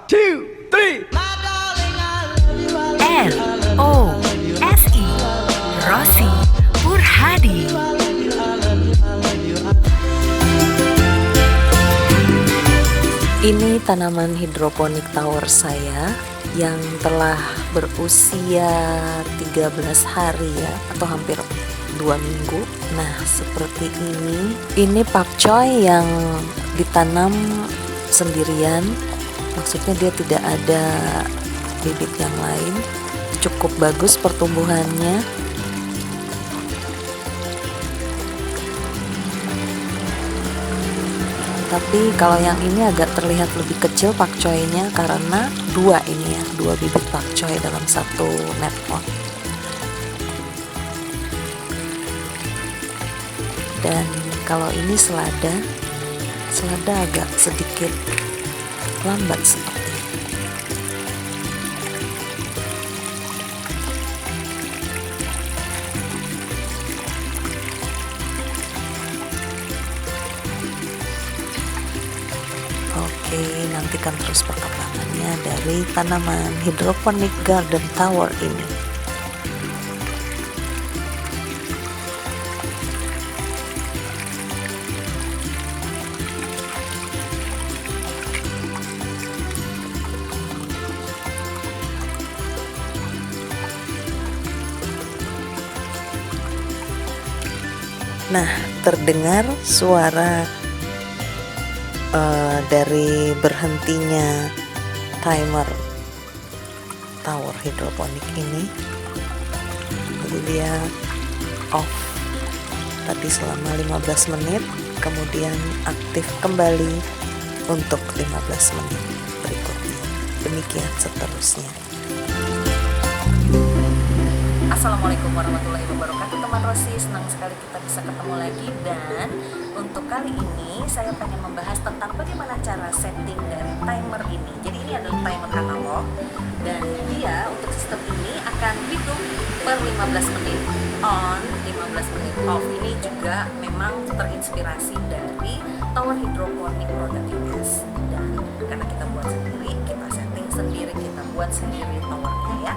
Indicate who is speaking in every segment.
Speaker 1: 2, 3.
Speaker 2: ROSI Rosi Purhadi.
Speaker 3: Ini tanaman hidroponik tower saya yang telah berusia 13 hari ya, atau hampir 2 minggu. Nah, seperti ini pakcoy yang ditanam sendirian. Maksudnya dia tidak ada bibit yang lain. Cukup bagus pertumbuhannya. Tapi kalau yang ini agak terlihat lebih kecil pakcoynya karena dua bibit pakcoy dalam satu net pot. Dan kalau ini selada agak sedikit lambat seperti. Oke, nantikan terus perkembangannya dari tanaman hidroponik garden tower ini. Nah, terdengar suara dari berhentinya timer tower hidroponik ini. Jadi dia off tadi selama 15 menit, kemudian aktif kembali untuk 15 menit berikutnya. Demikian seterusnya.
Speaker 4: Assalamualaikum warahmatullahi wabarakatuh, teman Rosi. Senang sekali kita bisa ketemu lagi, dan untuk kali ini saya pengen membahas tentang bagaimana cara setting dari timer ini. Jadi ini adalah timer analog, dan dia untuk sistem ini akan hidup per 15 menit on, 15 menit off. Ini juga memang terinspirasi dari tower hidroponik produk US, dan karena kita buat sendiri, kita setting sendiri, kita buat sendiri towernya ya.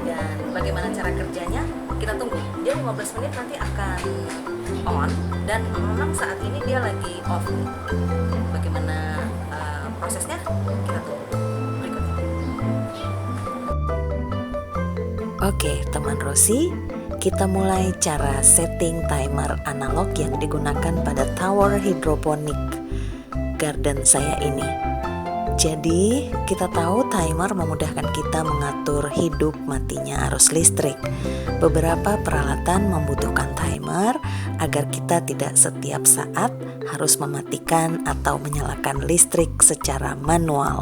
Speaker 4: Dan bagaimana cara kerjanya, kita tunggu. Dia 15 menit nanti akan on, dan memang saat ini dia lagi off. Bagaimana prosesnya, kita tunggu berikutnya.
Speaker 3: Oke, teman Rosi, kita mulai cara setting timer analog yang digunakan pada tower hidroponik garden saya ini. Jadi, kita tahu timer memudahkan kita mengatur hidup matinya arus listrik. Beberapa peralatan membutuhkan timer agar kita tidak setiap saat harus mematikan atau menyalakan listrik secara manual.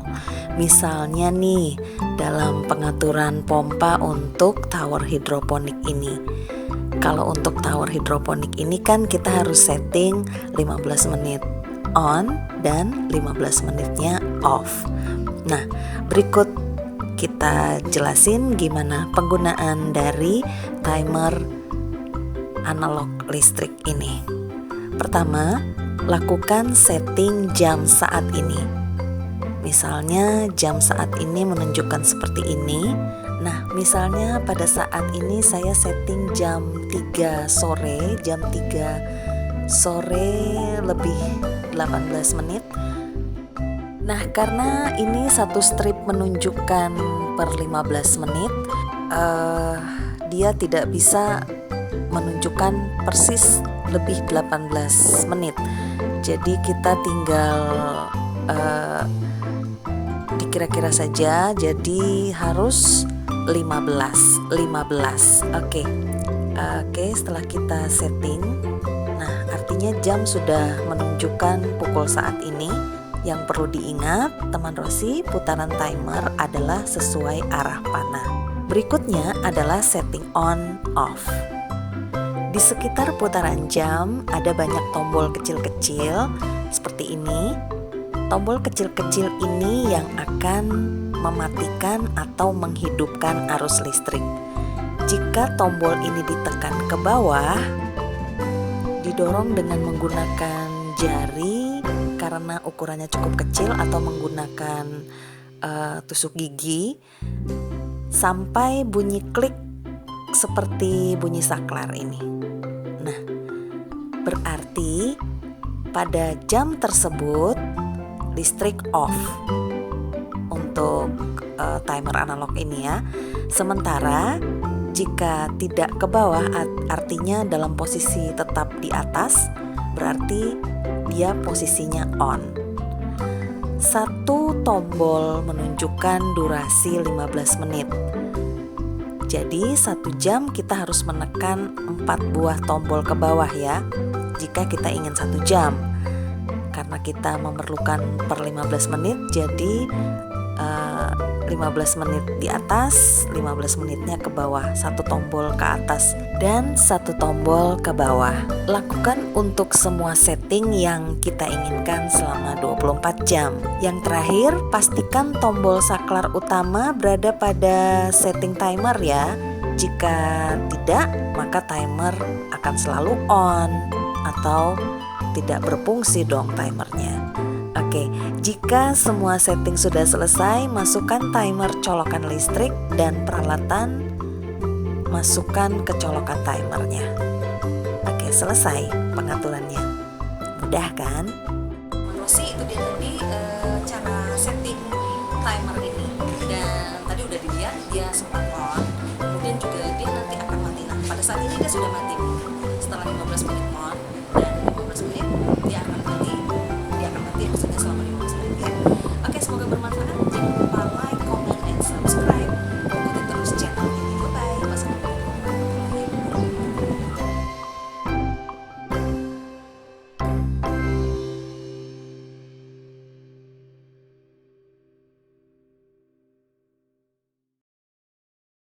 Speaker 3: Misalnya nih, dalam pengaturan pompa untuk tower hidroponik ini. Kalau untuk tower hidroponik ini kan kita harus setting 15 menit on dan 15 menitnya off. Nah, berikut kita jelasin gimana penggunaan dari timer analog listrik ini. Pertama, lakukan setting jam saat ini. Misalnya jam saat ini menunjukkan seperti ini. Nah, misalnya pada saat ini saya setting jam 3 sore, jam 3 sore lebih 18 menit. Nah, karena ini satu strip menunjukkan per 15 menit, dia tidak bisa menunjukkan persis lebih 18 menit. Jadi kita tinggal dikira-kira saja, jadi harus 15. Oke, setelah kita setting, nah artinya jam sudah menunjukkan pukul saat ini. Yang perlu diingat, teman Rosi, putaran timer adalah sesuai arah panah. Berikutnya adalah setting on off. Di sekitar putaran jam ada banyak tombol kecil-kecil seperti ini. Tombol kecil-kecil ini yang akan mematikan atau menghidupkan arus listrik. Jika tombol ini ditekan ke bawah, didorong dengan menggunakan jari karena ukurannya cukup kecil, atau menggunakan tusuk gigi sampai bunyi klik seperti bunyi saklar ini. Nah, berarti pada jam tersebut listrik off untuk timer analog ini ya. Sementara jika tidak ke bawah, artinya dalam posisi tetap di atas, berarti dia posisinya on. Satu tombol menunjukkan durasi 15 menit. Jadi 1 jam kita harus menekan 4 buah tombol ke bawah ya, jika kita ingin 1 jam. Karena kita memerlukan per 15 menit, jadi 15 menit di atas, 15 menitnya ke bawah, 1 tombol ke atas dan 1 tombol ke bawah. Lakukan untuk semua setting yang kita inginkan selama 24 jam. Yang terakhir, pastikan tombol saklar utama berada pada setting timer ya. Jika tidak, maka timer akan selalu on atau tidak berfungsi dong timernya. Oke, jika semua setting sudah selesai, masukkan timer colokan listrik dan peralatan masukkan ke colokan timernya. Oke, selesai pengaturannya. Mudah kan?
Speaker 4: Menurut sih itu dia tadi cara setting timer